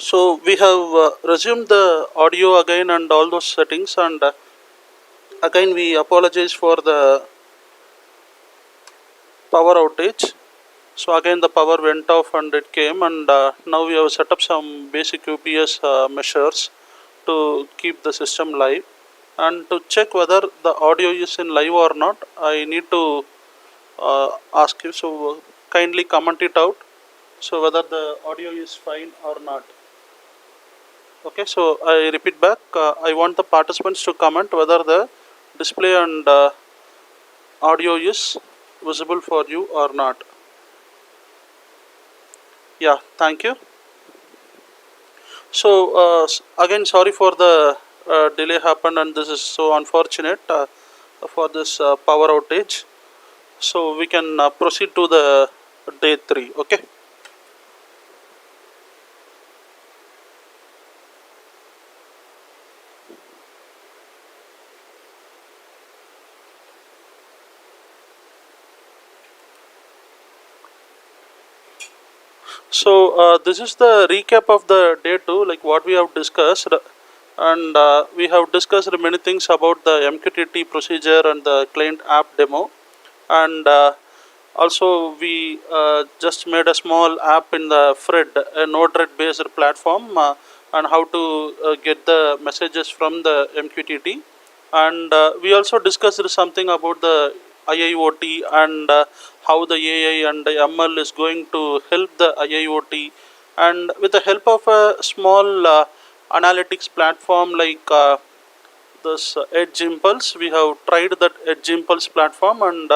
So we have resumed the audio again and all those settings, and again we apologize for the power outage. So again the power went off and it came, and now we have set up some basic UPS measures to keep the system live. And to check whether the audio is in live or not, I need to ask you, so kindly comment it out, so whether the audio is fine or not. Okay, so I repeat back, I want the participants to comment whether the display and audio is visible for you or not. Yeah, thank you. So again, sorry for the delay happened, and this is so unfortunate for this power outage. So we can proceed to the day 3. Okay. So this is the recap of the day 2, like what we have discussed, and we have discussed many things about the MQTT procedure and the client app demo, and also we just made a small app in the Fred, a Node-RED based platform, and how to get the messages from the MQTT, and we also discussed something about the IIoT and how the AI and the ML is going to help the IIoT, and with the help of a small analytics platform like this Edge Impulse, we have tried that Edge Impulse platform, and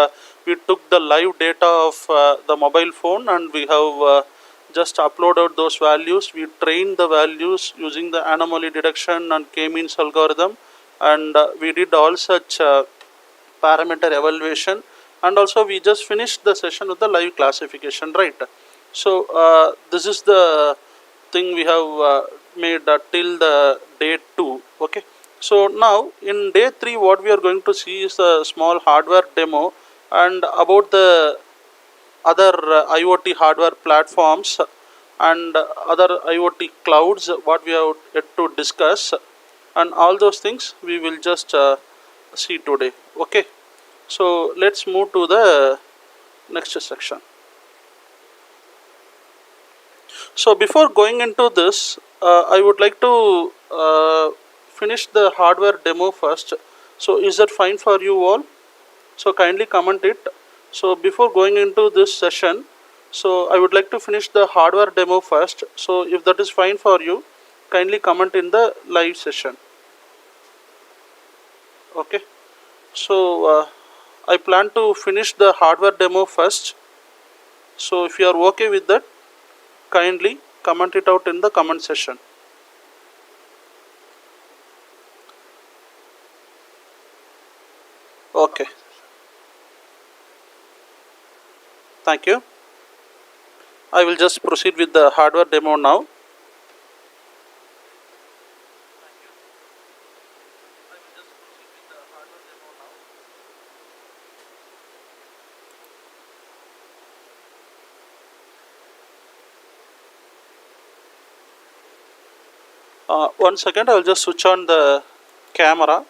we took the live data of the mobile phone, and we have just uploaded those values. We trained the values using the anomaly detection and k-means algorithm, and we did all such parameter evaluation, and also we just finished the session with the live classification, right? So this is the thing we have made till the day 2. Okay, so now in day 3 what we are going to see is a small hardware demo and about the other IoT hardware platforms and other IoT clouds, what we have yet to discuss, and all those things we will just see today. Okay, so let's move to the next section. So before going into this, I would like to finish the hardware demo first. So is that fine for you all? So kindly comment it. So before going into this session, so I would like to finish the hardware demo first. So if that is fine for you, kindly comment in the live session. Okay, so I plan to finish the hardware demo first. So if you are okay with that, kindly comment it out in the comment section. Okay, thank you. I will just proceed with the hardware demo now. One second, I will just switch on the camera.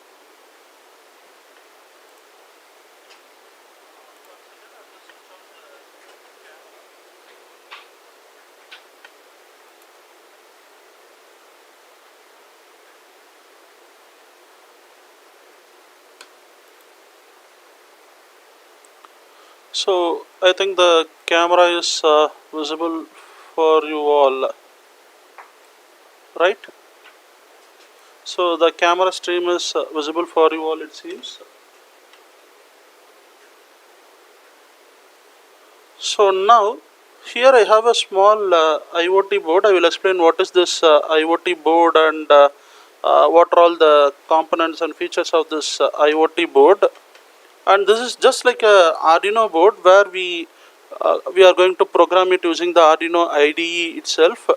So I think the camera is visible for you all, right? So the camera stream is visible for you all, it seems. So now here I have a small IoT board. I will explain what is this IoT board and what are all the components and features of this IoT board. And this is just like a Arduino board where we are going to program it using the Arduino IDE itself,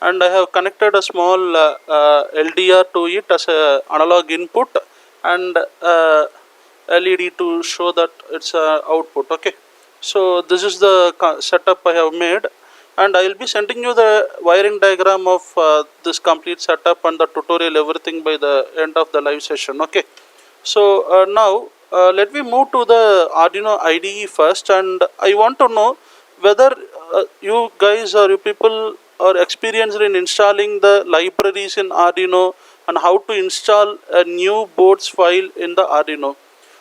and I have connected a small LDR to it as a analog input and LED to show that it's output. Okay, so this is the setup I have made, and I will be sending you the wiring diagram of this complete setup and the tutorial everything by the end of the live session. Okay, so now let me move to the Arduino IDE first, and I want to know whether you guys or you people are experienced in installing the libraries in Arduino and how to install a new boards file in the Arduino.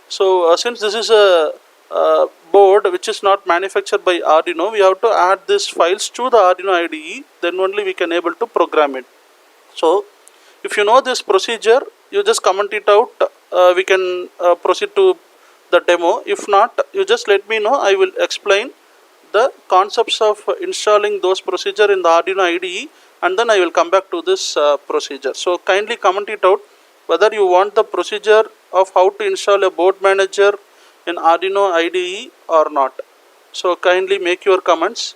So since this is a board which is not manufactured by Arduino, we have to add these files to the Arduino IDE, then only we can able to program it. So if you know this procedure, you just comment it out. We can proceed to the demo. If not, you just let me know. I will explain the concepts of installing those procedure in the Arduino IDE, and then I will come back to this procedure. So kindly comment it out whether you want the procedure of how to install a board manager in Arduino IDE or not. So kindly make your comments.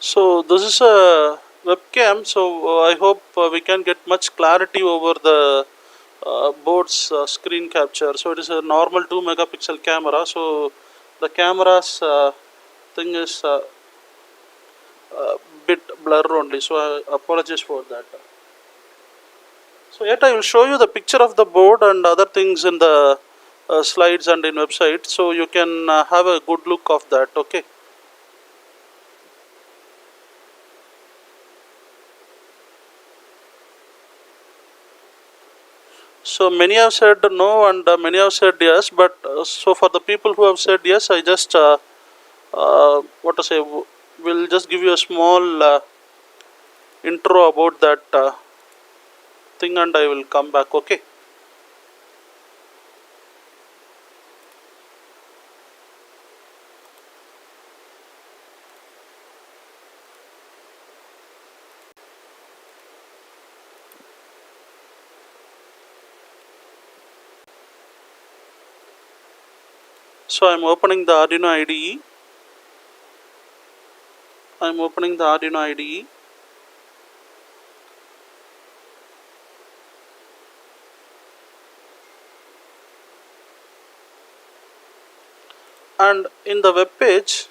So this is a webcam, so I hope we can get much clarity over the board's screen capture. So it is a normal 2 megapixel camera, so the camera's thing is bit blur only, so I apologize for that. So yet I will show you the picture of the board and other things in the slides and in website, so you can have a good look of that. Okay. So many have said no and many have said yes, but so for the people who have said yes, I just what to say, will just give you a small intro about that thing, and I will come back. Okay. So I am opening the Arduino IDE. I am opening the Arduino IDE. And in the web page,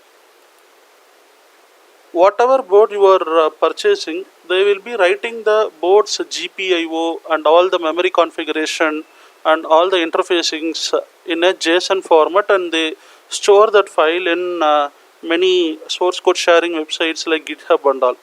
whatever board you are purchasing, they will be writing the board's GPIO and all the memory configuration and all the interfacings in a JSON format, and they store that file in many source code sharing websites like GitHub and all.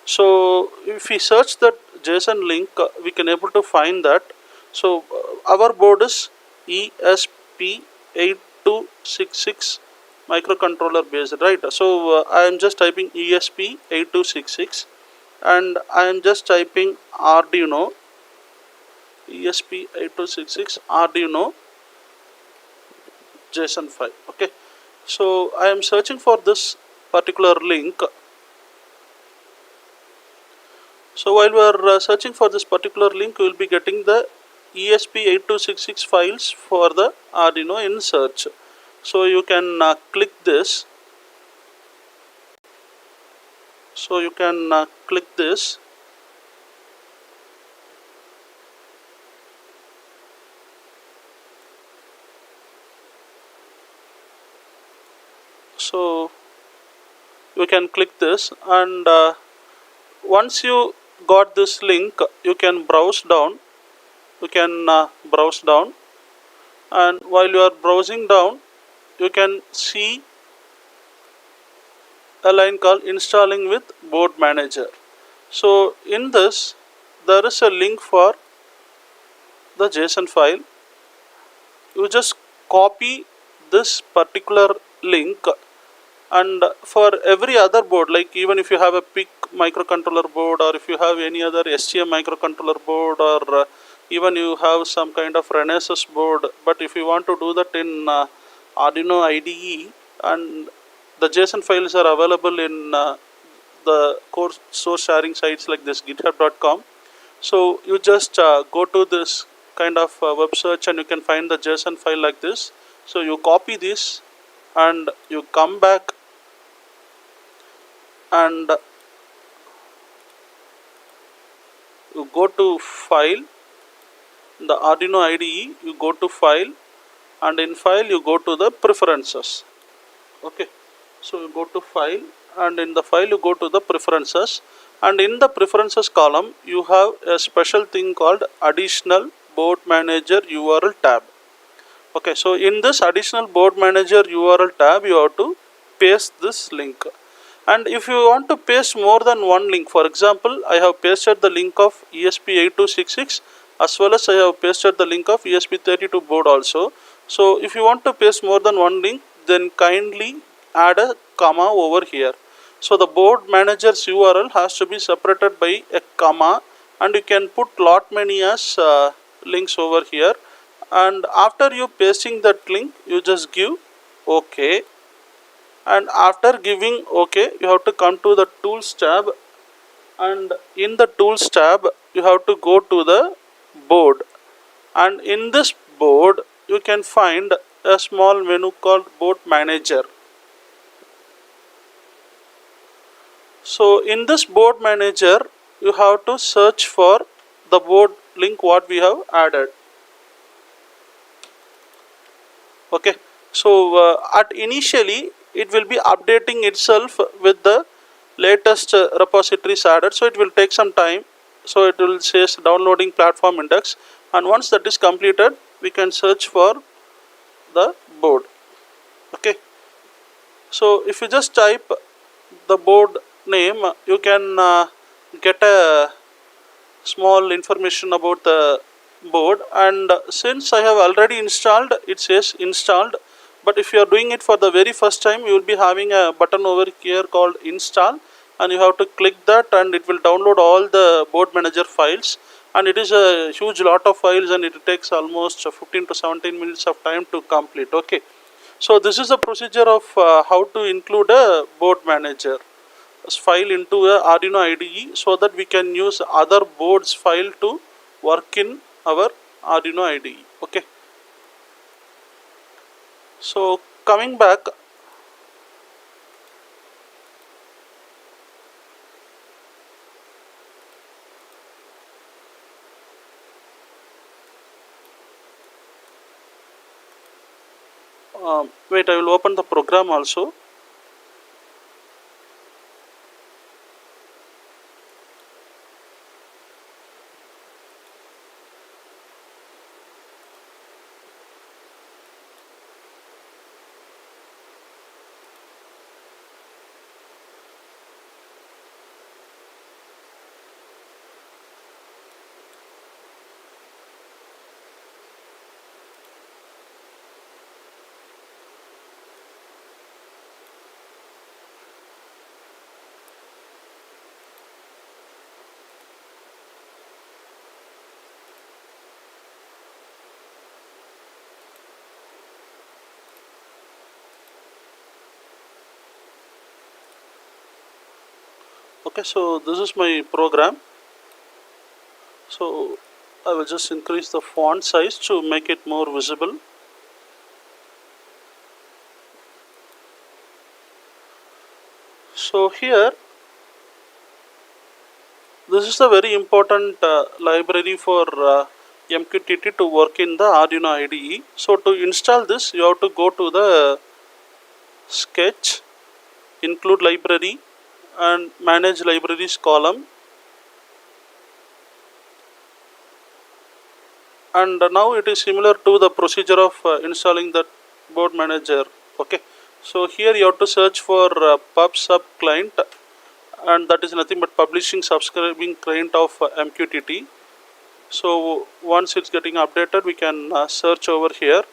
So if we search that JSON link, we can able to find that. So our board is ESP8266 microcontroller based, right? So I am just typing ESP8266 and I am just typing Arduino ESP8266 Arduino JSON file. Okay, so I am searching for this particular link. So while we are searching for this particular link, we will be getting the ESP8266 files for the Arduino in search. So you can click this. So you can click this. So you can click this, and once you got this link, you can browse down. You can browse down, and while you are browsing down, you can see a line called installing with board manager. So in this, there is a link for the JSON file. You just copy this particular link, and for every other board, like even if you have a PIC microcontroller board, or if you have any other STM microcontroller board, or even you have some kind of Renesas board, but if you want to do that in Arduino IDE, and the JSON files are available in the the core source sharing sites like this github.com. So you just go to this kind of web search and you can find the JSON file like this. So you copy this and you come back and you go to file, the Arduino IDE, you go to file, and in file you go to the preferences. Okay, so you go to file, and in the file you go to the preferences, and in the preferences column you have a special thing called additional board manager URL tab. Okay, so in this additional board manager URL tab you have to paste this link. And if you want to paste more than one link, for example, I have pasted the link of ESP8266 as well as I have pasted the link of ESP32 board also. So if you want to paste more than one link, then kindly add a comma over here. So the board manager's URL has to be separated by a comma, and you can put lot many as links over here. And after you pasting that link, you just give OK. And after giving OK, you have to come to the tools tab, and in the tools tab you have to go to the board, and in this board you can find a small menu called board manager. So in this board manager you have to search for the board link what we have added. Okay, so at initially it will be updating itself with the latest repositories added, so it will take some time. So it will say downloading platform index, and once that is completed we can search for the board. Okay, so if you just type the board name, you can get a small information about the board. And since I have already installed, it says installed, but if you are doing it for the very first time, you will be having a button over here called install, and you have to click that and it will download all the board manager files, and it is a huge lot of files and it takes almost 15 to 17 minutes of time to complete. Okay, so this is the procedure of how to include a board manager file into a Arduino IDE, so that we can use other boards file to work in our Arduino IDE. Okay, so coming back, wait, I will open the program also. Okay, so this is my program. So I will just increase the font size to make it more visible. So here, this is a very important library for MQTT to work in the Arduino IDE. So to install this, you have to go to the sketch, include library, and manage libraries column, and now it is similar to the procedure of installing the board manager. Okay, so here you have to search for pub sub client, and that is nothing but publishing subscribing client of MQTT. So once it's getting updated, we can search over here.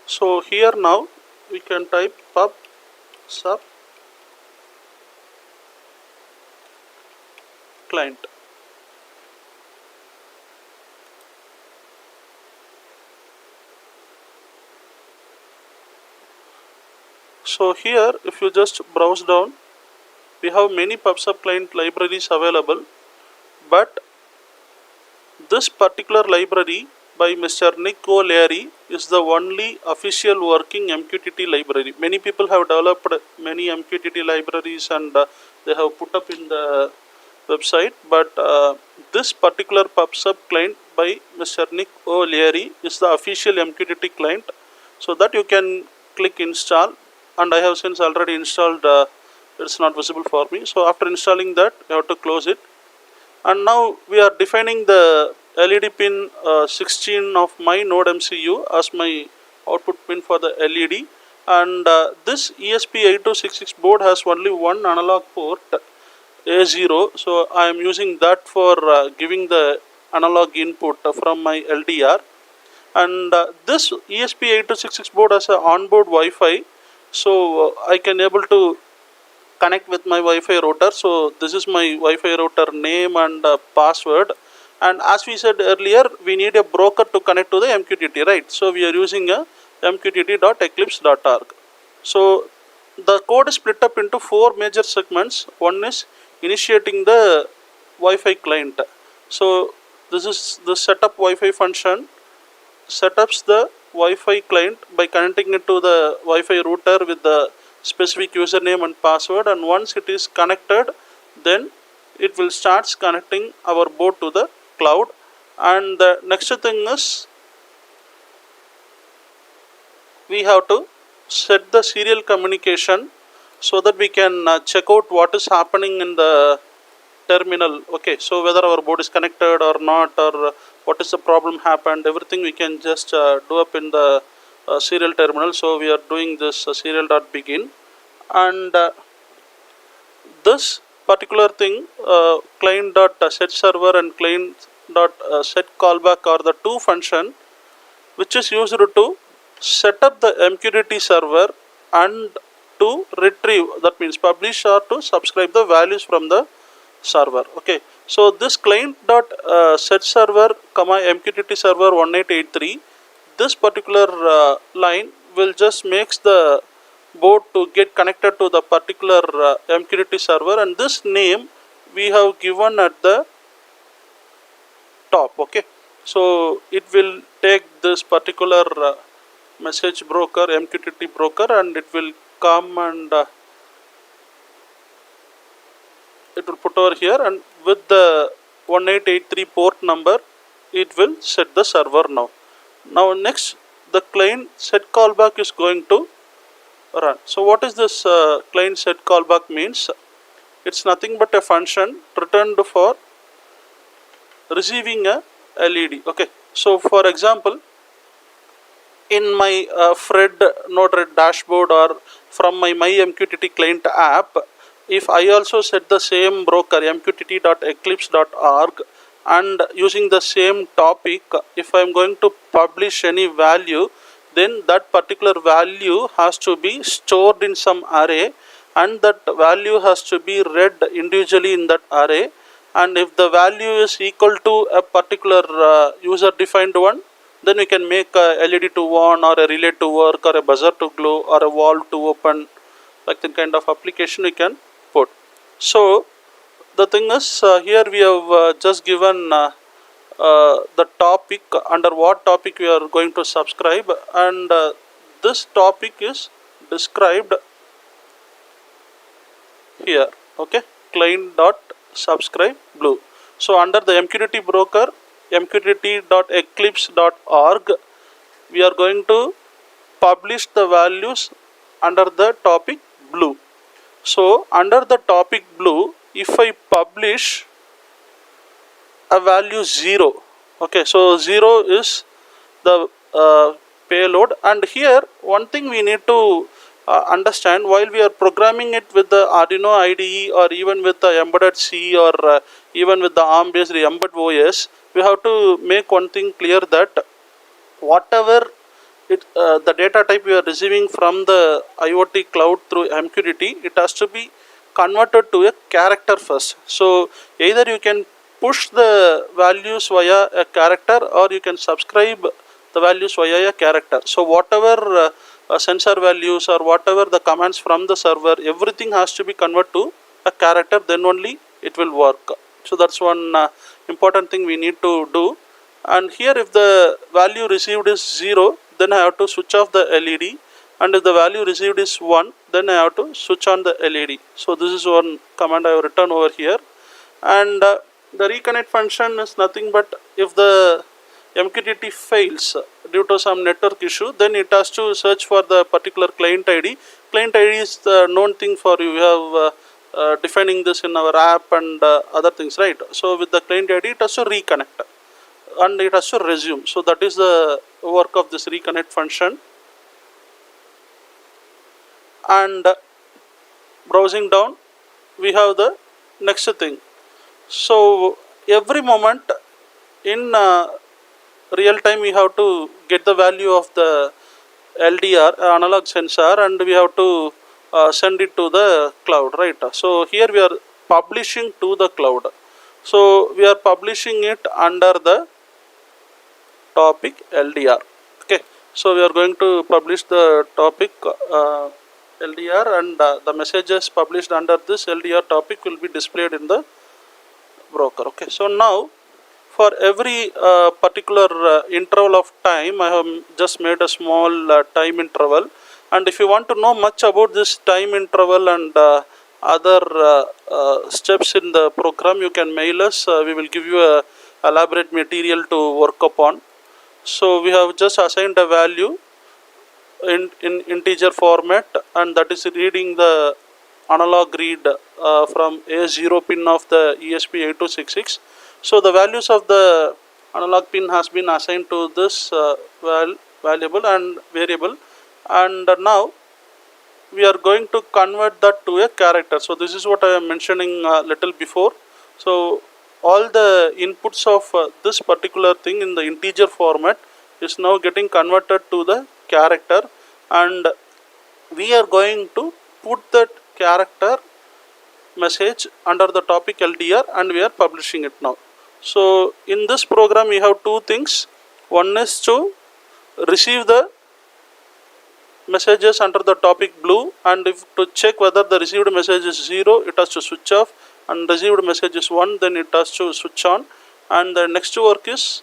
So here now we can type pub sub client. So here if you just browse down, we have many PubSub client libraries available, but this particular library by Mr. Nick O'Leary is the only official working MQTT library. Many people have developed many MQTT libraries and they have put up in the website, but this particular PubSub client by Mr. Nick O'Leary is the official MQTT client, so that you can click install, and I have since already installed. It's not visible for me, so after installing that you have to close it. And now we are defining the LED pin 16 of my node MCU as my output pin for the LED, and this ESP8266 board has only one analog port, A0, so I am using that for giving the analog input from my LDR. And this ESP8266 board has an onboard Wi-Fi, so I can able to connect with my Wi-Fi router. So this is my Wi-Fi router name and password, and as we said earlier, we need a broker to connect to the MQTT, right? So we are using a mqtt.eclipse.org. So the code is split up into 4 major segments. One is initiating the Wi-Fi client. So this is the setup Wi-Fi function, setups the Wi-Fi client by connecting it to the Wi-Fi router with the specific username and password, and once it is connected, then it will start connecting our board to the cloud. And the next thing is we have to set the serial communication so that we can check out what is happening in the terminal. Okay, so whether our board is connected or not, or what is the problem happened, everything we can just do up in the serial terminal. So we are doing this serial.begin, and this particular thing, client.setServer and client.setCallback are the two functions which is used to set up the MQTT server and to retrieve, that means publish or to subscribe the values from the server. Okay, so this client.setServer, MQTT server 1883, this particular line will just makes the board to get connected to the particular MQTT server, and this name we have given at the top. Okay, so it will take this particular message broker, MQTT broker, and it will come and it will put over here, and with the 1883 port number it will set the server now. Now next, the client set callback is going to run. So what is this client set callback means? It's nothing but a function returned for receiving a LED. Okay, so for example, in my Fred Node-RED dashboard or from my MQTT client app, if I also set the same broker mqtt.eclipse.org and using the same topic, if I am going to publish any value, then that particular value has to be stored in some array, and that value has to be read individually in that array. And if the value is equal to a particular user defined one, then we can make a LED to on, or a relay to work, or a buzzer to glow, or a valve to open, like the kind of application we can put. So the thing is, here we have just given the topic, under what topic we are going to subscribe, and this topic is described here. Okay, client.subscribe blue. So under the MQTT broker, mqtt.eclipse.org, we are going to publish the values under the topic blue. So under the topic blue, if I publish a value 0, okay, so 0 is the payload. And here one thing we need to understand, while we are programming it with the Arduino IDE, or even with the embedded C, or even with the ARM based embed OS, we have to make one thing clear, that whatever the data type we are receiving from the IoT cloud through MQTT, it has to be converted to a character first. So either you can push the values via a character, or you can subscribe the values via a character. So whatever sensor values or whatever the commands from the server, everything has to be converted to a character, then only it will work. So that's one important thing we need to do. And here, if the value received is 0, then I have to switch off the LED, and if the value received is 1, then I have to switch on the LED. So this is one command I have written over here. And the reconnect function is nothing but if the MQTT fails due to some network issue, then it has to search for the particular client ID. Client ID is the known thing for you. We have defining this in our app and other things, right? So with the client ID, it has to reconnect and it has to resume. So that is the work of this reconnect function. And browsing down, we have the next thing. So every moment in real time, we have to get the value of the LDR, analog sensor, and we have to send it to the cloud, right? So here we are publishing to the cloud. So we are publishing it under the topic LDR. Okay, so we are going to publish the topic LDR, and the messages published under this LDR topic will be displayed in the broker. Okay, so now for every particular interval of time, I have just made a small time interval. And if you want to know much about this time interval and other steps in the program, you can mail us. We will give you a elaborate material to work upon. So we have just assigned a value in integer format, and that is reading the analog read from A0 pin of the ESP8266. So the values of the analog pin has been assigned to this variable, and now we are going to convert that to a character. So this is what I am mentioning a little before. So all the inputs of this particular thing in the integer format is now getting converted to the character, and we are going to put that character message under the topic LDR, and we are publishing it now. So in this program we have two things. One is to receive the messages under the topic blue, and if to check whether the received message is 0, it has to switch off, and received message is 1, then it has to switch on. And the next work is,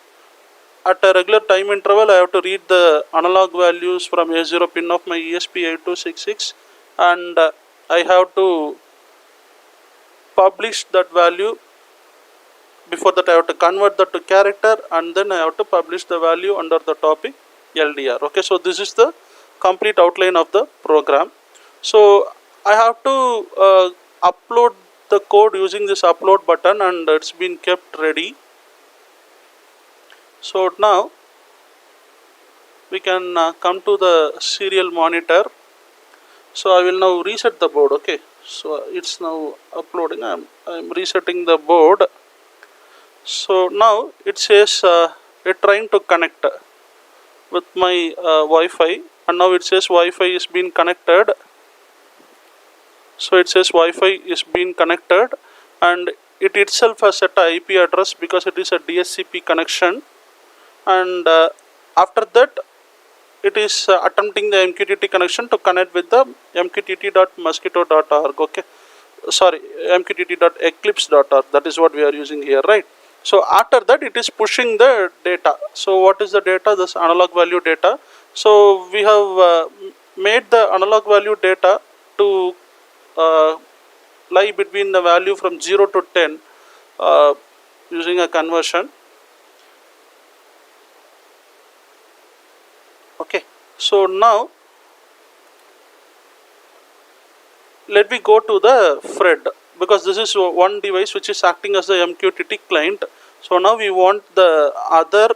at a regular time interval, I have to read the analog values from A0 pin of my ESP8266, and I have to publish that value. Before that, I have to convert that to character, and then I have to publish the value under the topic LDR. Okay, so this is the complete outline of the program. So I have to upload the code using this upload button, and it's been kept ready. So now we can come to the serial monitor. So I will now reset the board. Okay, so it's now uploading. I'm resetting the board. So now it says it's trying to connect with my Wi-Fi, and now it says Wi-Fi is being connected. So it says Wi-Fi is being connected, and it itself has set a IP address because it is a DSCP connection. And after that, it is attempting the MQTT connection to connect with the mqtt.mosquito.org. Okay, sorry, mqtt.eclipse.org. That is what we are using here, right? So after that, it is pushing the data. So what is the data? This analog value data. So we have made the analog value data to lie between the value from 0 to 10 using a conversion. Okay, so now let me go to the Fred, because this is one device which is acting as the MQTT client. So now we want the other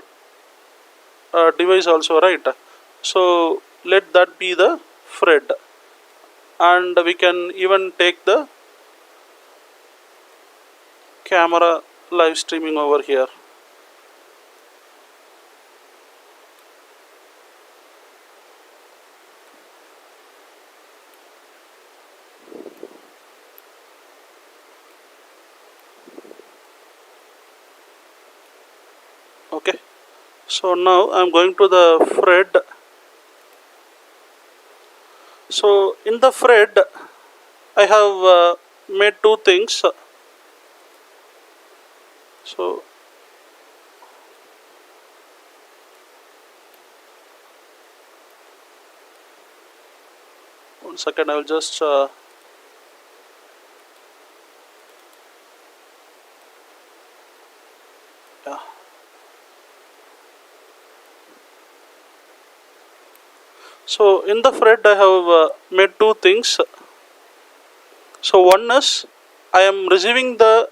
device also, right? So let that be the Fred, and we can even take the camera live streaming over here. Okay, so now I'm going to the thread. So in the thread I have made two things. So one second, I will just yeah. So in the thread I have made two things. So one is I am receiving the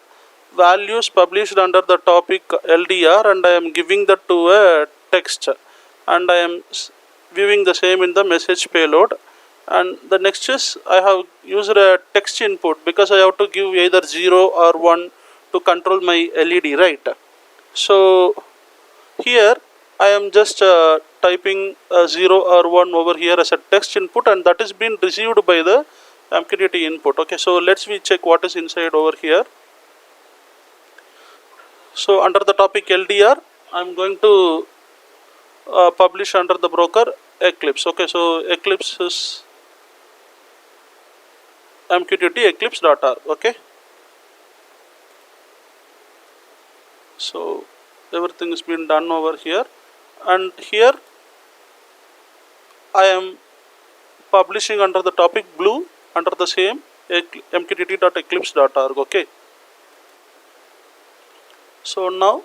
values published under the topic LDR and I am giving that to a text, and I am viewing the same in the message payload. And the next is I have used a text input because I have to give either 0 or 1 to control my LED, right? So here I am just typing 0 or 1 over here as a text input, and that is being received by the MQTT input. Okay, so let's we check what is inside over here. So under the topic LDR, I'm going to publish under the broker Eclipse. Okay, so Eclipse is MQTT eclipse.org. Okay, so everything has been done over here, and here I am publishing under the topic blue under the same mqtt.eclipse.org. Okay, so now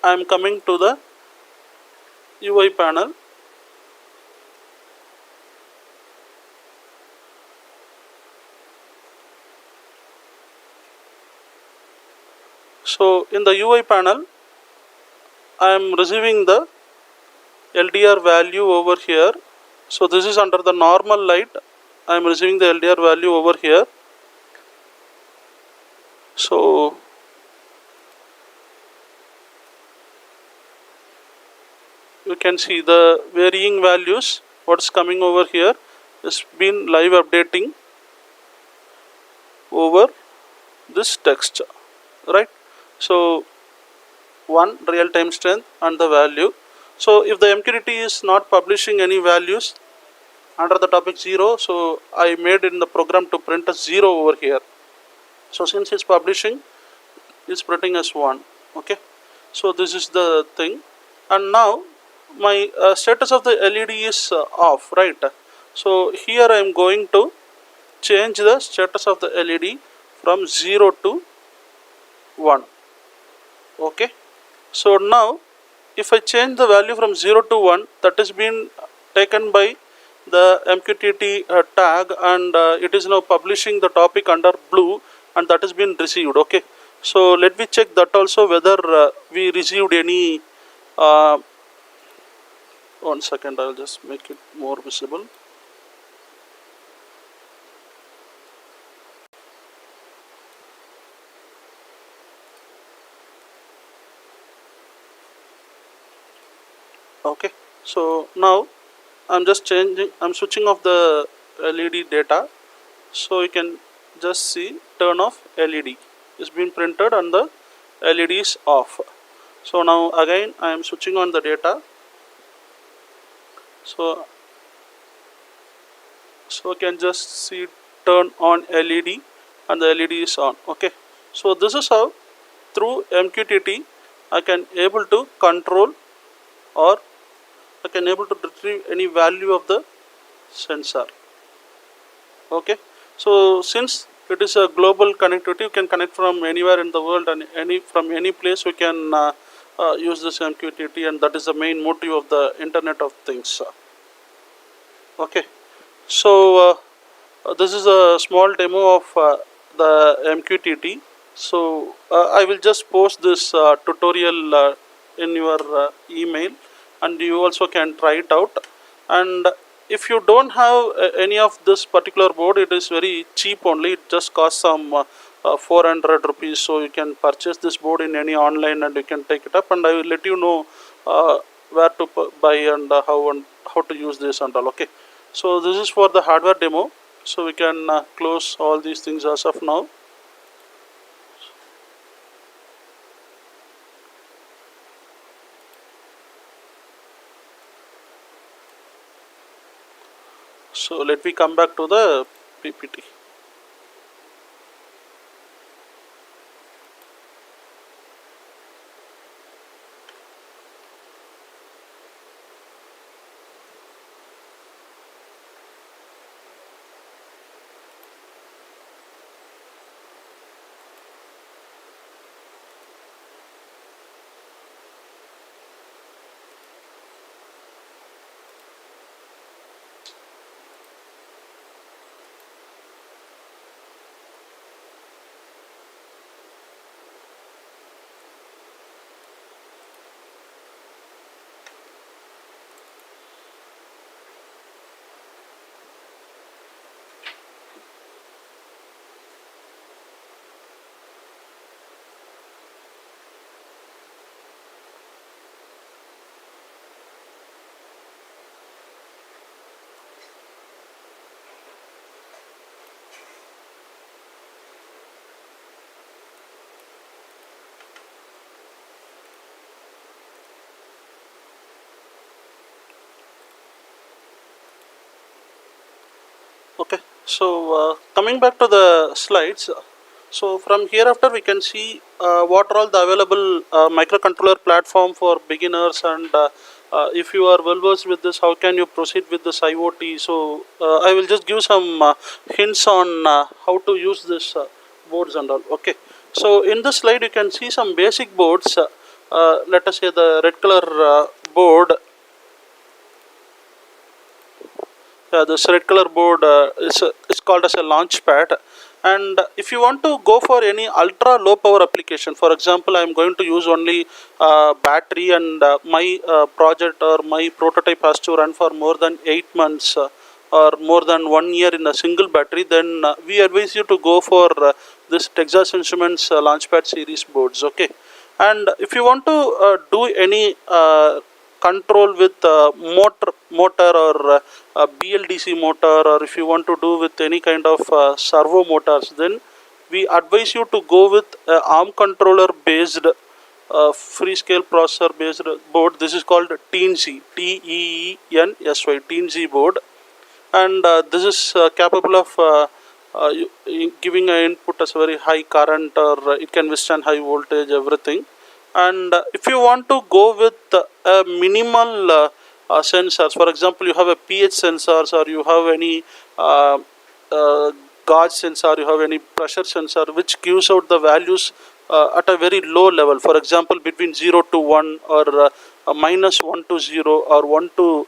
I am coming to the UI panel. So in the UI panel I am receiving the LDR value over here. So this is under the normal light. I am receiving the LDR value over here. So you can see the varying values. What's coming over here is been live updating over this text, right? So one real time strength and the value. So if the MQTT is not publishing any values under the topic 0, so I made in the program to print as 0 over here. So since it's publishing, it's printing as 1. Okay, so this is the thing. And now my status of the LED is off, right? So here I am going to change the status of the LED from 0 to 1. Okay, so now if I change the value from 0 to 1, that is been taken by the MQTT tag, and it is now publishing the topic under blue, and that has been received. Okay, so let me check that also whether we received any. One second, I will just make it more visible. Okay, so now I'm just switching off the LED data, so you can just see turn off LED is being printed and the LED is off. So now again I am switching on the data, so you can just see turn on LED and the LED is on. Okay, so this is how through MQTT I can able to control, or I can able to retrieve any value of the sensor. Okay, so since it is a global connectivity, you can connect from anywhere in the world, and from any place we can use this MQTT, and that is the main motive of the Internet of Things. Okay, so this is a small demo of the MQTT. So I will just post this tutorial in your email, and you also can try it out. And if you don't have any of this particular board, it is very cheap only. It just costs some 400 rupees, so you can purchase this board in any online and you can take it up, and I will let you know where to buy and how to use this and all. Okay, so this is for the hardware demo, so we can close all these things as of now. So let me come back to the PPT. Okay, so coming back to the slides, so from here after we can see what are all the available microcontroller platform for beginners, and if you are well versed with this, how can you proceed with this IoT. So I will just give some hints on how to use this boards and all. Okay, so in this slide you can see some basic boards. Let us say the red color board. This red color board is called as a launch pad, and if you want to go for any ultra low power application, for example I am going to use only battery, and my project or my prototype has to run for more than 8 months or more than 1 year in a single battery, then we advise you to go for this Texas Instruments Launchpad series boards. Okay, and if you want to do any control with motor or BLDC motor, or if you want to do with any kind of servo motors, then we advise you to go with ARM controller based free scale processor based board. This is called TEENSY, TEENSY board, and this is capable of giving an input as very high current, or it can withstand high voltage, everything. And if you want to go with a minimal sensors, for example you have a pH sensors, or you have any uh, gauge sensor, you have any pressure sensor which gives out the values at a very low level, for example between 0 to 1, or minus 1 to 0, or 1 to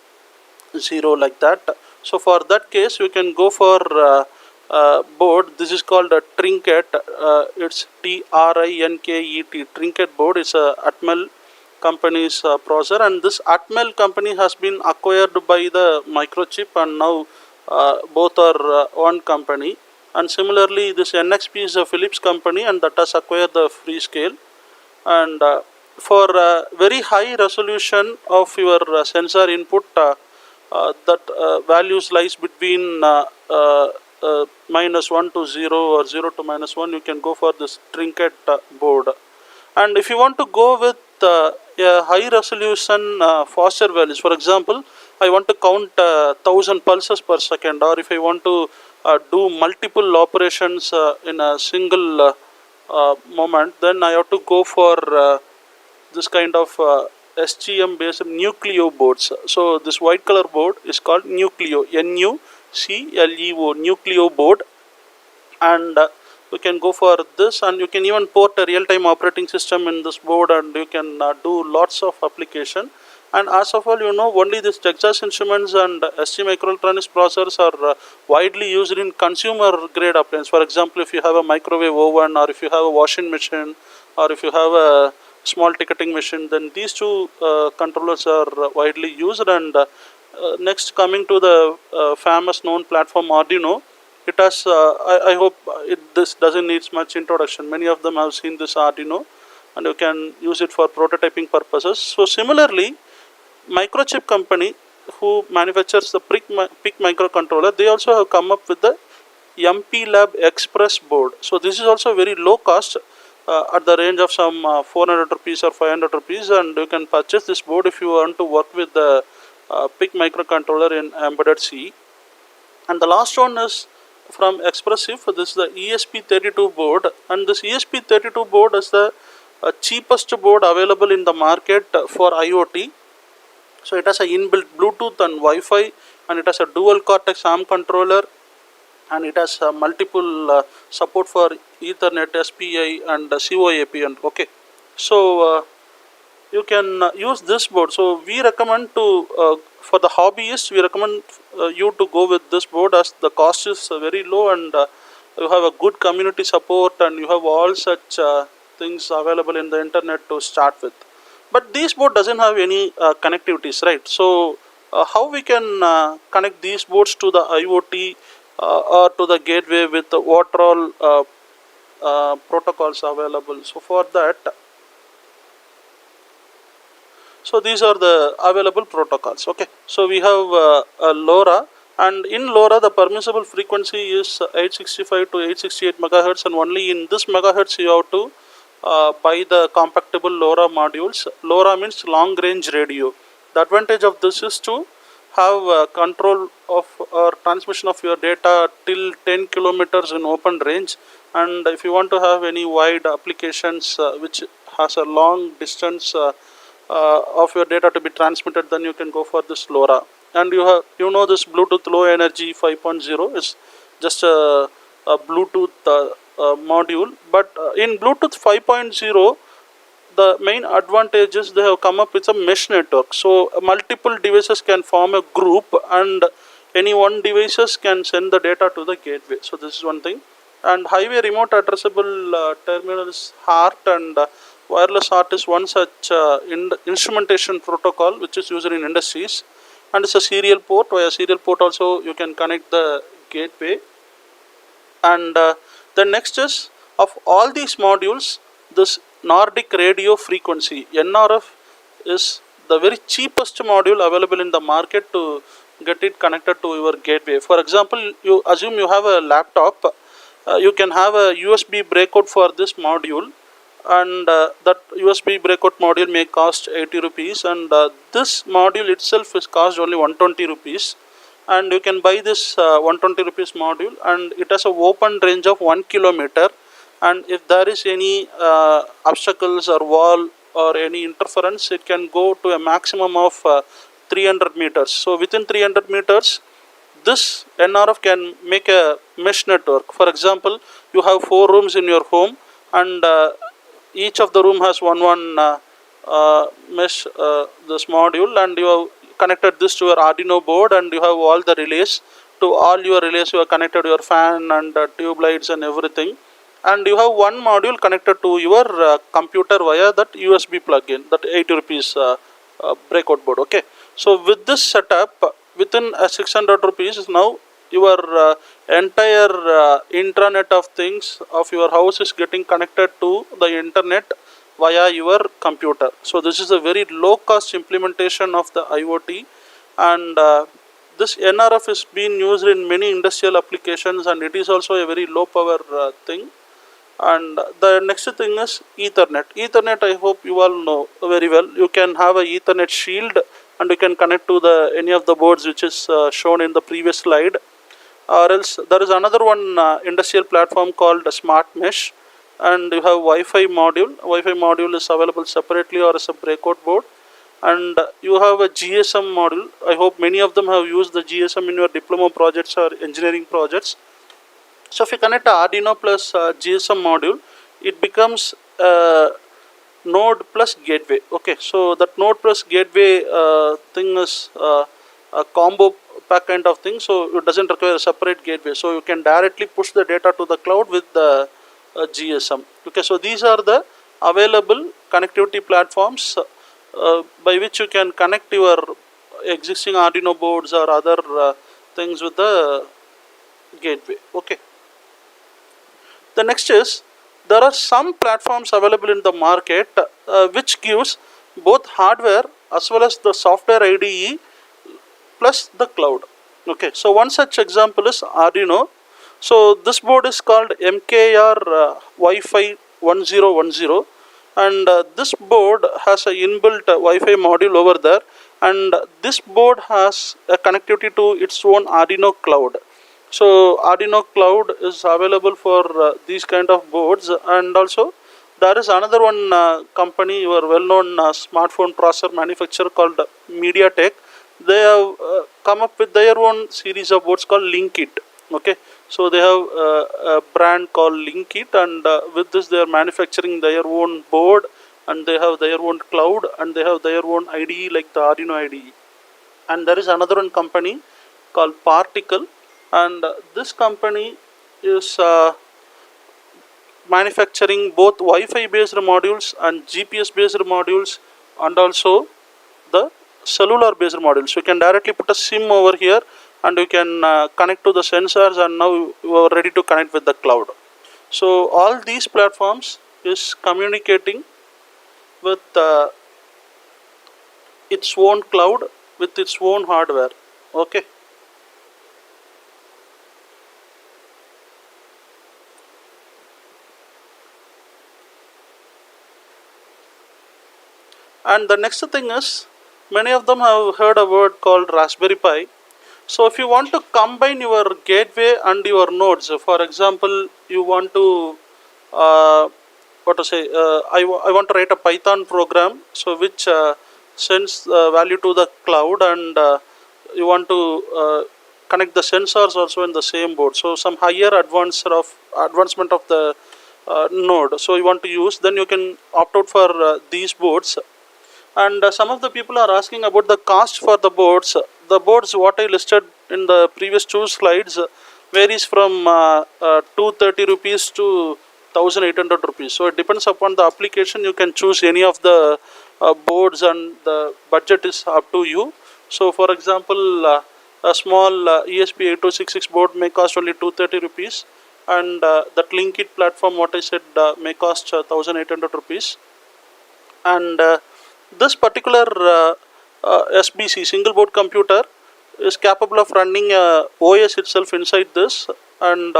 0, like that. So for that case you can go for board. This is called a Trinket. It's TRINKET. Trinket board is a Atmel company's processor, and this Atmel company has been acquired by the Microchip, and now both are one company. And similarly this NXP is a Philips company, and that has acquired the Freescale. And for very high resolution of your sensor input, that values lies between minus 1 to 0, or 0 to minus 1, you can go for this Trinket board. And if you want to go with a high resolution faster values, for example I want to count 1000 pulses per second, or if I want to do multiple operations in a single moment, then I have to go for this kind of SGM based Nucleo boards. So this white color board is called Nucleo, NUCLEO, Nucleo board, and you can go for this, and you can even port a real-time operating system in this board, and you can do lots of application. And as of all you know, only this Texas Instruments and ST Microelectronics processors are widely used in consumer grade appliances. For example, if you have a microwave oven, or if you have a washing machine, or if you have a small ticketing machine, then these two controllers are widely used. And next, coming to the famous known platform Arduino, it has I hope this doesn't need much introduction. Many of them have seen this Arduino, and you can use it for prototyping purposes. So similarly, Microchip company, who manufactures the PIC microcontroller, they also have come up with the MP Lab Express board. So this is also very low cost, at the range of some 400 rupees or 500 rupees, and you can purchase this board if you want to work with the PIC microcontroller in embedded C. And the last one is from Expressive. This is the ESP32 board, and this ESP32 board is the cheapest board available in the market for IoT. So it has a inbuilt Bluetooth and Wi-Fi, and it has a dual Cortex ARM controller, and it has multiple support for Ethernet, SPI, and COAP. And okay, so you can use this board. So we recommend to for the hobbyists, we recommend you to go with this board, as the cost is very low, and you have a good community support, and you have all such things available in the internet to start with. But this board doesn't have any connectivities, right? So how we can connect these boards to the IoT or to the gateway with what all protocols available? So for that, so these are the available protocols. Okay, so we have LoRa, and in LoRa the permissible frequency is 865 to 868 megahertz, and only in this megahertz you have to buy the compactable LoRa modules. LoRa means long range radio. The advantage of this is to have control of or transmission of your data till 10 kilometers in open range, and if you want to have any wide applications which has a long distance of your data to be transmitted, then you can go for this LoRa. And you know this Bluetooth Low Energy 5.0 is just a Bluetooth module, but in Bluetooth 5.0 the main advantage is they have come up with a mesh network. So multiple devices can form a group, and any one devices can send the data to the gateway. So this is one thing. And highway remote addressable terminal is HART, and wireless HART is one such instrumentation protocol which is used in industries, and it's a serial port. Via serial port also you can connect the gateway. And the next is, of all these modules, this Nordic radio frequency NRF is the very cheapest module available in the market to get it connected to your gateway. For example, you assume you have a laptop, you can have a USB breakout for this module, and that USB breakout module may cost 80 rupees, and this module itself is cost only 120 rupees. And you can buy this 120 rupees module, and it has a open range of 1 kilometer, and if there is any obstacles or wall or any interference, it can go to a maximum of 300 meters. So within 300 meters this NRF can make a mesh network. For example, you have 4 rooms in your home, and each of the room has one mesh this module, and you have connected this to your Arduino board, and you have all the relays. To all your relays you have connected your fan and tube lights and everything, and you have one module connected to your computer via that USB plug-in, that 80 rupees breakout board. Okay, so with this setup, within 600 rupees, now your entire intranet of things of your house is getting connected to the internet via your computer. So this is a very low cost implementation of the IoT, and this NRF is being used in many industrial applications, and it is also a very low power thing. And the next thing is Ethernet. Ethernet, I hope you all know very well. You can have a Ethernet shield, and you can connect to the any of the boards which is shown in the previous slide. Or else there is another one industrial platform called Smart Mesh, and you have Wi-Fi module. Wi-Fi module is available separately or as a breakout board, and you have a GSM module. I hope many of them have used the GSM in your diploma projects or engineering projects. So if you connect a Arduino plus GSM module, it becomes node plus gateway. Okay, so that node plus gateway thing is a combo pack kind of thing, so it doesn't require a separate gateway, so you can directly push the data to the cloud with the GSM. Okay, so these are the available connectivity platforms by which you can connect your existing Arduino boards or other things with the gateway. Okay, the next is, there are some platforms available in the market which gives both hardware as well as the software IDE plus the cloud. Okay, so one such example is Arduino. So this board is called MKR Wi-Fi 1010, and this board has an inbuilt Wi-Fi module over there, and this board has a connectivity to its own Arduino cloud. So Arduino Cloud is available for these kind of boards, and also there is another one company, your well-known smartphone processor manufacturer called MediaTek. They have come up with their own series of boards called Linkit. Okay, so they have a brand called Linkit, and with this they are manufacturing their own board, and they have their own cloud, and they have their own IDE like the Arduino IDE. And there is another one company called Particle, and this company is manufacturing both Wi-Fi based modules and GPS based modules, and also the cellular based modules. So you can directly put a SIM over here, and you can connect to the sensors, and now you are ready to connect with the cloud. So all these platforms is communicating with its own cloud, with its own hardware. Okay. And the next thing is, many of them have heard a word called Raspberry Pi. So if you want to combine your gateway and your nodes, for example, you want to I want to write a Python program, so which sends value to the cloud, and you want to connect the sensors also in the same board. So some higher advancement of the node, so you want to use, then you can opt out for these boards. And some of the people are asking about the cost for the boards. The boards what I listed in the previous two slides varies from 230 rupees to 1800 rupees. So it depends upon the application. You can choose any of the boards, and the budget is up to you. So for example, a small ESP8266 board may cost only 230 rupees, and that Linkit platform what I said may cost 1800 rupees. And this particular SBC, single board computer, is capable of running OS itself inside this, and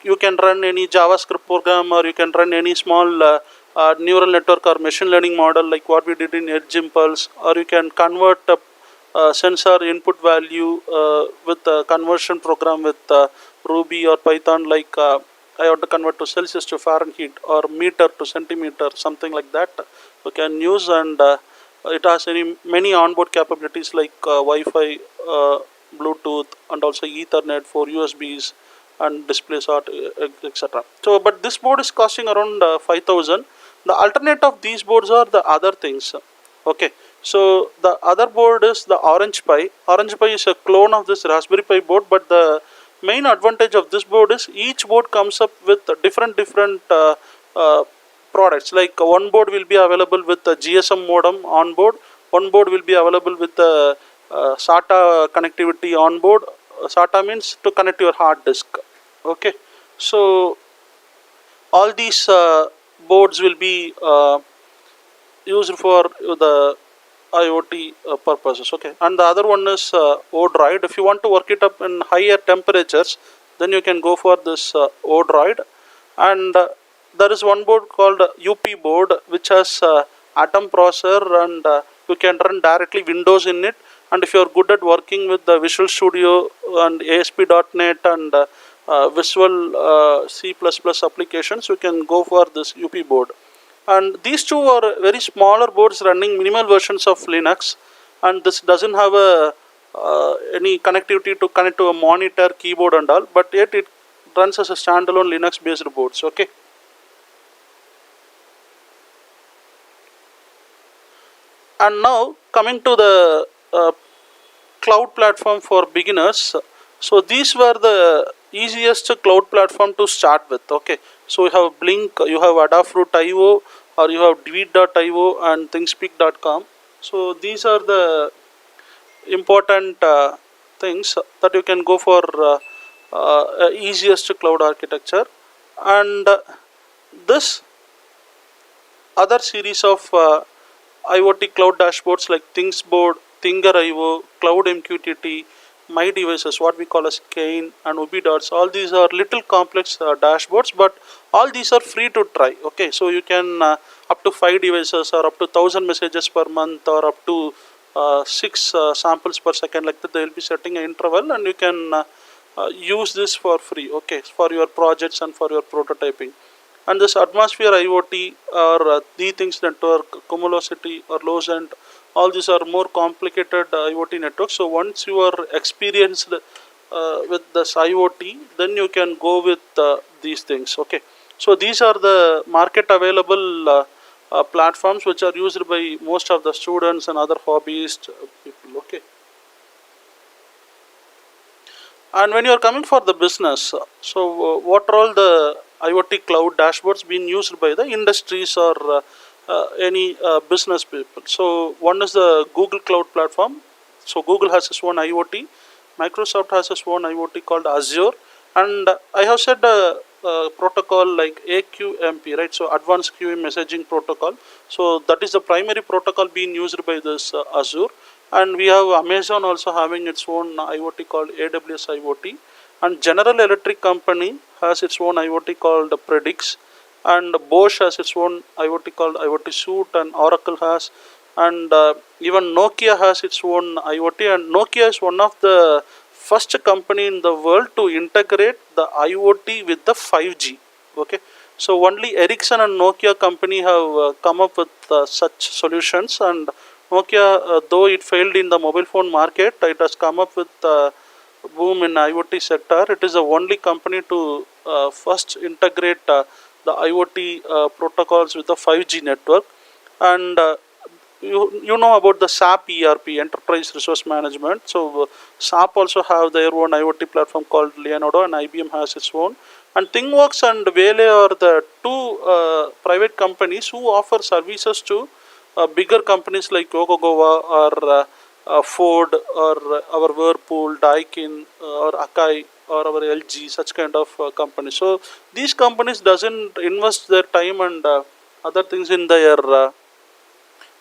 you can run any JavaScript program, or you can run any small neural network or machine learning model like what we did in Edge Impulse, or you can convert a sensor input value with a conversion program with Ruby or Python, like I want to convert to Celsius to Fahrenheit, or meter to centimeter, something like that you can use. And it has many onboard capabilities like Wi-Fi, Bluetooth, and also Ethernet for USBs and displays, etc. So, but this board is costing around 5,000. The alternate of these boards are the other things. Okay, so the other board is the Orange Pi. Orange Pi is a clone of this Raspberry Pi board, but the main advantage of this board is each board comes up with different products. Like one board will be available with the GSM modem on board, one board will be available with the SATA connectivity on board. SATA means to connect your hard disk. Okay, so all these boards will be used for the IoT purposes. Okay, and the other one is Odroid. If you want to work it up in higher temperatures, then you can go for this Odroid. And there is one board called UP board, which has Atom processor, and you can run directly Windows in it. And if you are good at working with the Visual Studio and ASP.NET and Visual C++ applications, you can go for this UP board. And these two are very smaller boards running minimal versions of Linux, and this doesn't have a any connectivity to connect to a monitor, keyboard and all, but yet it runs as a standalone Linux based boards. Okay. And now coming to the cloud platform for beginners. So these were the easiest cloud platform to start with. Okay, so you have Blink, you have Adafruit.io, or you have Dweet.io and thingspeak.com. So these are the important things that you can go for easiest cloud architecture. And this other series of IoT cloud dashboards like ThingsBoard, Thinger.io, Cloud MQTT, My Devices, what we call as Kane, and UbiDots, all these are little complex dashboards, but all these are free to try. Okay, so you can up to 5 devices, or up to 1000 messages per month, or up to 6 samples per second, like that. They will be setting an interval, and you can use this for free, okay, for your projects and for your prototyping. And this atmosphere IoT or the things network, Cumulosity or Lozent, all these are more complicated IoT networks. So once you are experienced with this IoT, then you can go with these things, okay. So these are the market available platforms which are used by most of the students and other hobbyist people, okay. And when you are coming for the business, so what are all the IoT cloud dashboards being used by the industries or any business people? So one is the Google Cloud Platform. So Google has its own IoT. Microsoft has its own IoT called Azure. And I have said a protocol like AQMP, right? So Advanced Queuing Messaging Protocol. So that is the primary protocol being used by this Azure. And we have Amazon also having its own IoT called AWS IoT. And General Electric Company has its own IoT called Predix. And Bosch has its own IoT called IoT Suite, and Oracle has. And even Nokia has its own IoT. And Nokia is one of the first company in the world to integrate the IoT with the 5G. Okay. So only Ericsson and Nokia company have come up with such solutions, and Nokia, though it failed in the mobile phone market, it has come up with boom in IoT sector. It is the only company to first integrate the IoT protocols with the 5G network. And you know about the SAP ERP, Enterprise Resource Management. So SAP also have their own IoT platform called Leonardo, and IBM has its own. And ThingWorks and Vele are the two private companies who offer services to bigger companies like Yokogawa or Ford or our Whirlpool, Daikin or Akai or our LG, such kind of companies. So these companies doesn't invest their time and other things in their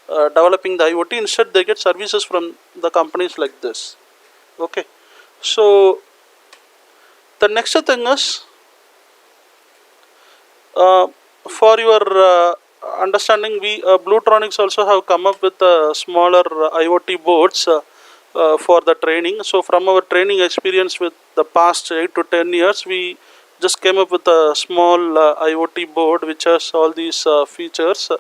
developing the IoT. Instead, they get services from the companies like this. Okay. So the next thing is for your understanding, we Bluetronics also have come up with smaller IoT boards for the training. So from our training experience with the past 8 to 10 years, we just came up with a small IoT board which has all these features.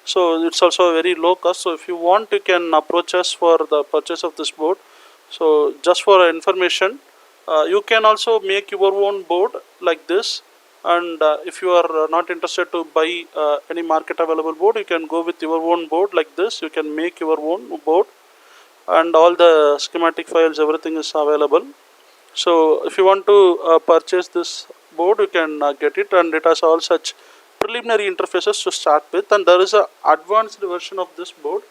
So it's also very low cost. So if you want, you can approach us for the purchase of this board. So just for information, you can also make your own board like this. And if you are not interested to buy any market available board, you can go with your own board like this. You can make your own board, and all the schematic files, everything is available. So if you want to purchase this board, you can get it, and it has all such preliminary interfaces to start with. And there is a advanced version of this board.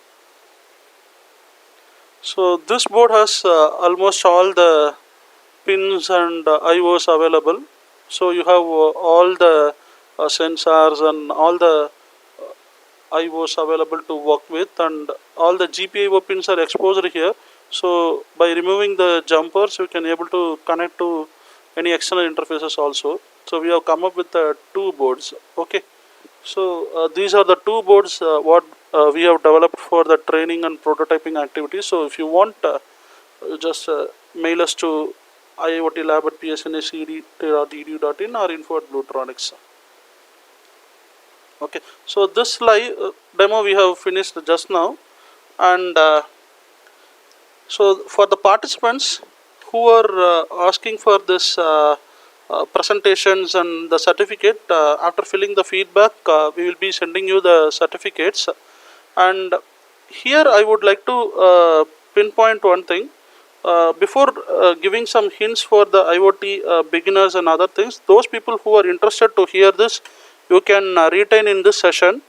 So this board has almost all the pins and IOs available. So you have all the sensors and all the IOs available to work with, and all the GPIO pins are exposed here. So by removing the jumpers, you can able to connect to any external interfaces also. So we have come up with two boards. Okay. So these are the two boards what we have developed for the training and prototyping activities. So if you want, just mail us to iotlab@psnacd.edu.in or info@bluetronics. Okay, so this live demo we have finished just now, and so for the participants who are asking for this presentations and the certificate, after filling the feedback, we will be sending you the certificates. And here I would like to pinpoint one thing. Before giving some hints for the IoT beginners and other things, those people who are interested to hear this, you can retain in this session.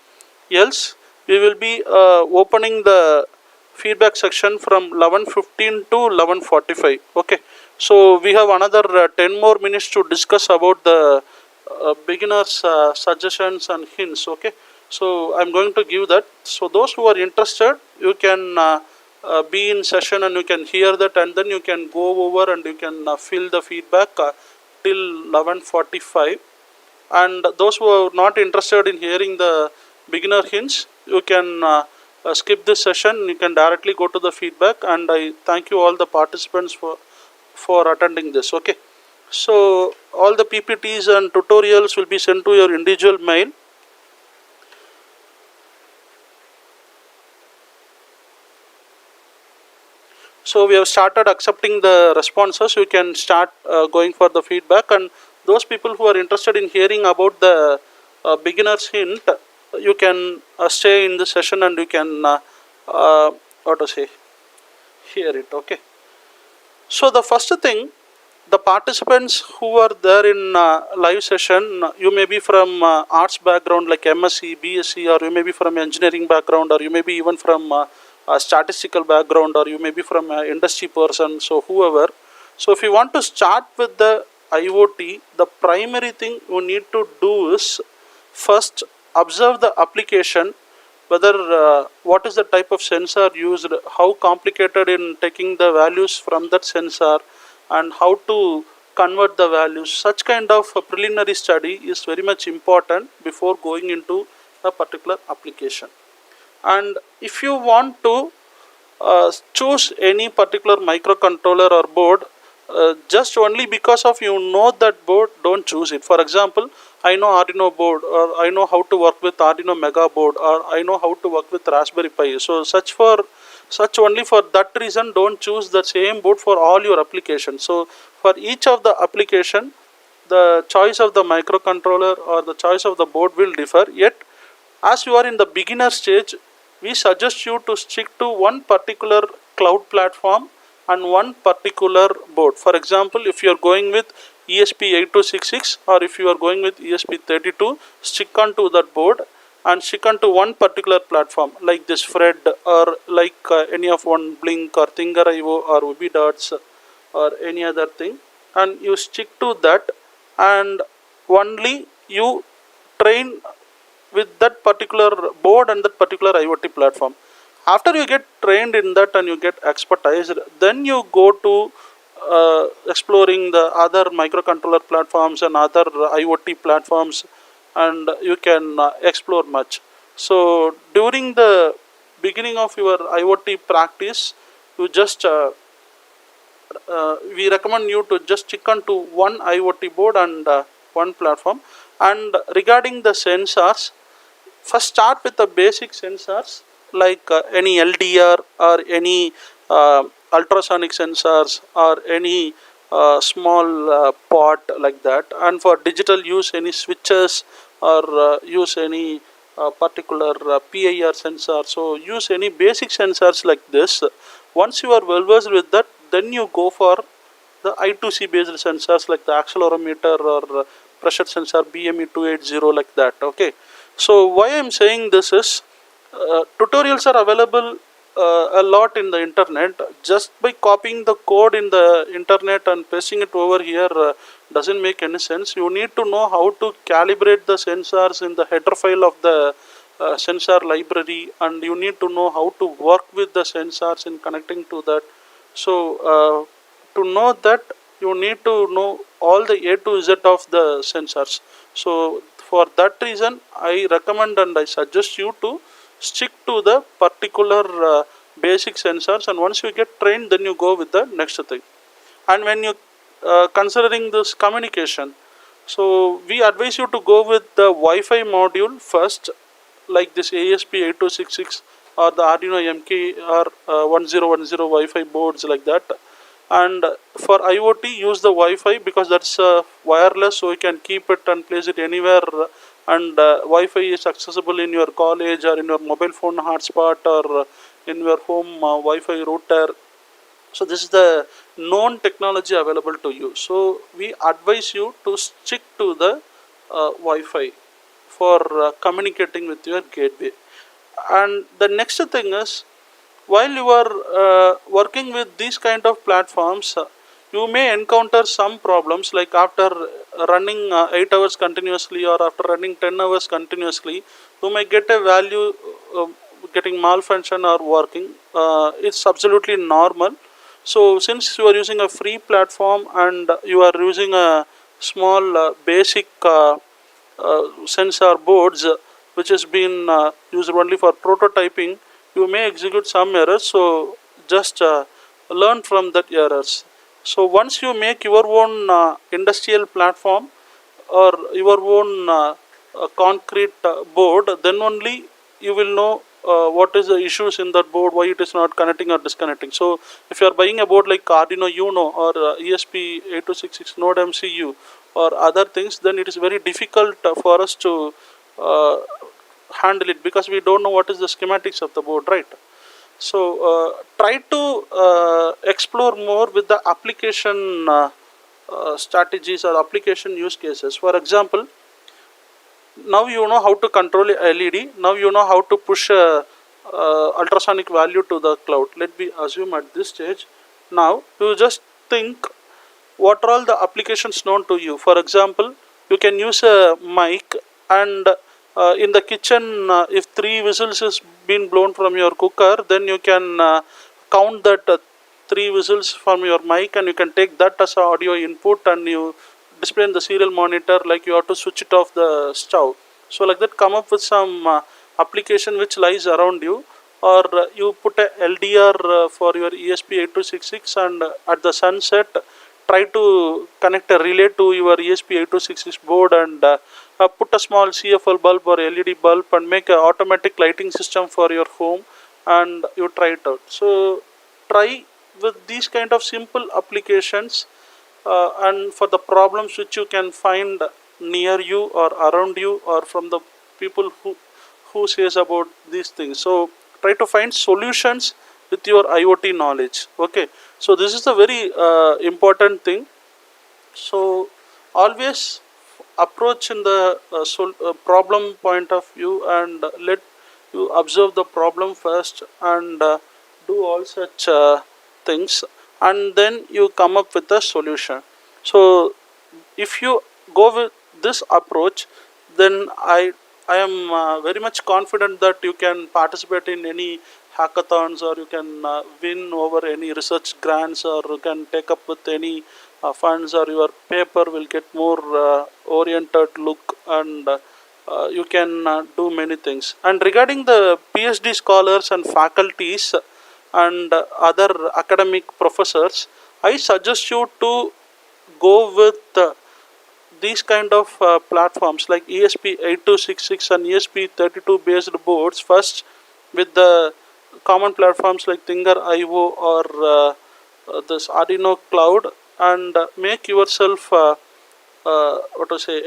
Else, we will be opening the feedback section from 11:15 to 11:45. Okay, so we have another 10 more minutes to discuss about the beginners suggestions and hints. Okay, so I'm going to give that. So those who are interested, you can be in session and you can hear that, and then you can go over and you can fill the feedback till 11:45. And those who are not interested in hearing the beginner hints, you can skip this session. You can directly go to the feedback, and I thank you all the participants for attending this. Okay. So all the PPTs and tutorials will be sent to your individual mail. So we have started accepting the responses. You can start going for the feedback, and those people who are interested in hearing about the beginner's hint, you can stay in the session and you can what to say, hear it. Okay. So the first thing, the participants who are there in live session, you may be from arts background like MSc, BSc, or you may be from engineering background, or you may be even from a statistical background, or you may be from an industry person, so whoever. So if you want to start with the IoT, the primary thing you need to do is first observe the application, whether what is the type of sensor used, how complicated in taking the values from that sensor, and how to convert the values. Such kind of a preliminary study is very much important before going into a particular application. And if you want to choose any particular microcontroller or board, just only because of you know that board, don't choose it. For example, I know Arduino board, or I know how to work with Arduino Mega board, or I know how to work with Raspberry Pi. So such only for that reason, don't choose the same board for all your applications. So for each of the application, the choice of the microcontroller or the choice of the board will differ. Yet as you are in the beginner stage, we suggest you to stick to one particular cloud platform and one particular board. For example, if you are going with ESP8266 or if you are going with ESP32, stick on to that board and stick on to one particular platform like this Fred, or like any of one Blink or Thinger.io or Ubidots or any other thing, and you stick to that, and only you train with that particular board and that particular IoT platform. After you get trained in that and you get expertise, then you go to exploring the other microcontroller platforms and other IoT platforms, and you can explore much. So during the beginning of your IoT practice, you just we recommend you to just stick on to one IoT board and one platform. And regarding the sensors, first start with the basic sensors like any LDR or any ultrasonic sensors or any small pot like that, and for digital use any switches or use any particular PIR sensor. So use any basic sensors like this. Once you are well versed with that, then you go for the I2C based sensors like the accelerometer or pressure sensor BME280 like that. Okay. So why I am saying this is tutorials are available a lot in the internet. Just by copying the code in the internet and pasting it over here doesn't make any sense. You need to know how to calibrate the sensors in the header file of the sensor library, and you need to know how to work with the sensors in connecting to that. So to know that, you need to know all the A to Z of the sensors. So for that reason, I recommend and I suggest you to stick to the particular basic sensors, and once you get trained, then you go with the next thing. And when you considering this communication, so we advise you to go with the Wi-Fi module first, like this ASP8266 or the Arduino MK or 1010 Wi-Fi boards like that. And for IoT, use the Wi-Fi because that's wireless, so you can keep it and place it anywhere, and Wi-Fi is accessible in your college or in your mobile phone hotspot or in your home Wi-Fi router. So this is the known technology available to you. So we advise you to stick to the Wi-Fi for communicating with your gateway. And the next thing is, while you are working with these kind of platforms, you may encounter some problems, like after running 8 hours continuously or after running 10 hours continuously, you may get a value getting malfunction or working. It's absolutely normal. So since you are using a free platform and you are using a small basic sensor boards which has been used only for prototyping, you may execute some errors. So just learn from that errors. So once you make your own industrial platform or your own concrete board, then only you will know what is the issues in that board, why it is not connecting or disconnecting. So if you are buying a board like Arduino Uno or ESP8266 Node MCU or other things, then it is very difficult for us to handle it, because we don't know what is the schematics of the board, right? So try to explore more with the application strategies or application use cases. For example, now you know how to control a LED. Now you know how to push a ultrasonic value to the cloud. Let me assume at this stage. Now you just think what are all the applications known to you. For example, you can use a mic, and in the kitchen, if 3 whistles is been blown from your cooker, then you can count that 3 whistles from your mic, and you can take that as a audio input, and you display in the serial monitor, like you have to switch it off the stove. So like that, come up with some application which lies around you, or you put a LDR for your ESP8266, and at the sunset try to connect a relay to your ESP8266 board, and put a small CFL bulb or LED bulb and make an automatic lighting system for your home, and you try it out. So try with these kind of simple applications, and for the problems which you can find near you or around you, or from the people who says about these things. So try to find solutions with your IoT knowledge. Okay, so this is a very important thing. So always approach in the problem point of view, and let you observe the problem first, and do all such things, and then you come up with a solution. So if you go with this approach, then I am very much confident that you can participate in any hackathons, or you can win over any research grants, or you can take up with any funds, or your paper will get more oriented look, and you can do many things. And regarding the PhD scholars and faculties and other academic professors, I suggest you to go with these kind of platforms like ESP8266 and ESP32 based boards first, with the common platforms like Thinger.io or this Arduino Cloud, and make yourself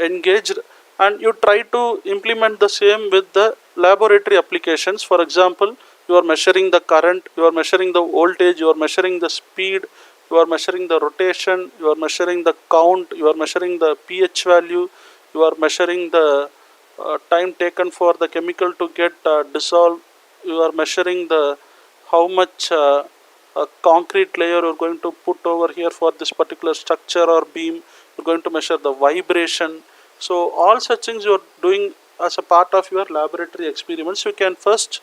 engaged, and you try to implement the same with the laboratory applications. For example, you are measuring the current, you are measuring the voltage, you are measuring the speed, you are measuring the rotation, you are measuring the count, you are measuring the pH value, you are measuring the time taken for the chemical to get dissolved, you are measuring the how much concrete layer you're going to put over here for this particular structure or beam. You're going to measure the vibration. So all such things you're doing as a part of your laboratory experiments. You can first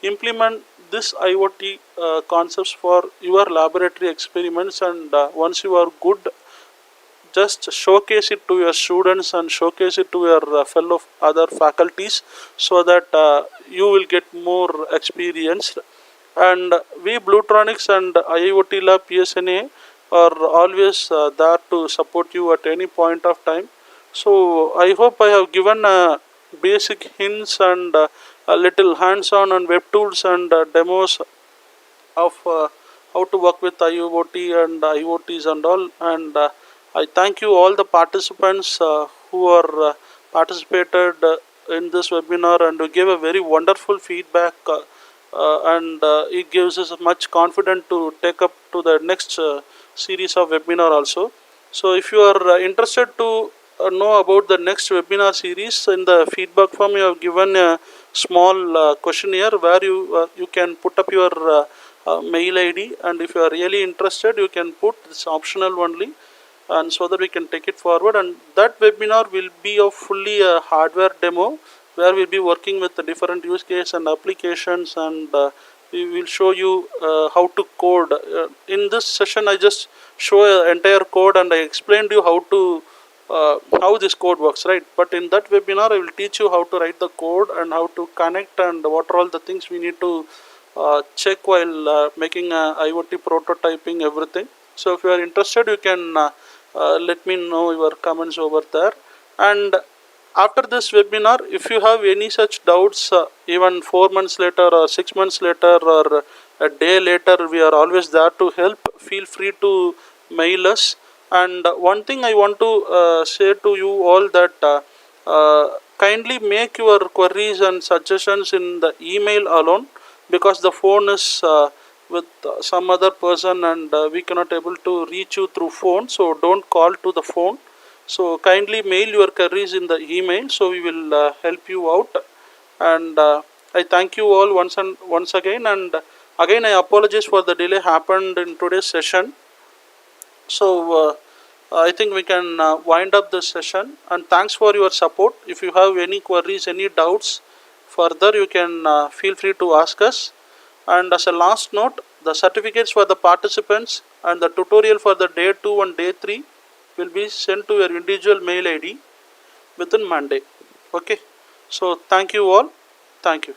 implement this IoT concepts for your laboratory experiments, and once you are good, just showcase it to your students and showcase it to your fellow other faculties, so that you will get more experience. And we Bluetronics and IIoT Lab PSNA are always there to support you at any point of time. So I hope I have given basic hints and a little hands-on and web tools and demos of how to work with IoT and IoTs and all. And I thank you all the participants who are participated in this webinar, and who gave a very wonderful feedback, and it gives us much confidence to take up to the next series of webinar also. So if you are interested to know about the next webinar series, in the feedback form you have given a small questionnaire where you can put up your mail ID, and if you are really interested, you can put this optional only, and so that we can take it forward. And that webinar will be of fully a hardware demo, where we'll be working with the different use case and applications, and we will show you how to code. In this session I just show an entire code, and I explained you how to how this code works, right? But in that webinar I will teach you how to write the code, and how to connect, and what are all the things we need to check while making IoT prototyping, everything. So if you are interested, you can let me know your comments over there. And after this webinar, if you have any such doubts, even 4 months later or 6 months later or a day later, we are always there to help. Feel free to mail us. And one thing I want to say to you all that kindly make your queries and suggestions in the email alone, because the phone is with some other person and we cannot able to reach you through phone, so don't call to the phone. So kindly mail your queries in the email, so we will help you out. And I thank you all once again, and again I apologize for the delay happened in today's session. So I think we can wind up this session, and thanks for your support. If you have any queries, any doubts further, you can feel free to ask us. And as a last note, the certificates for the participants and the tutorial for the day 2 and day 3 will be sent to your individual mail ID within Monday. Okay. So thank you all. Thank you.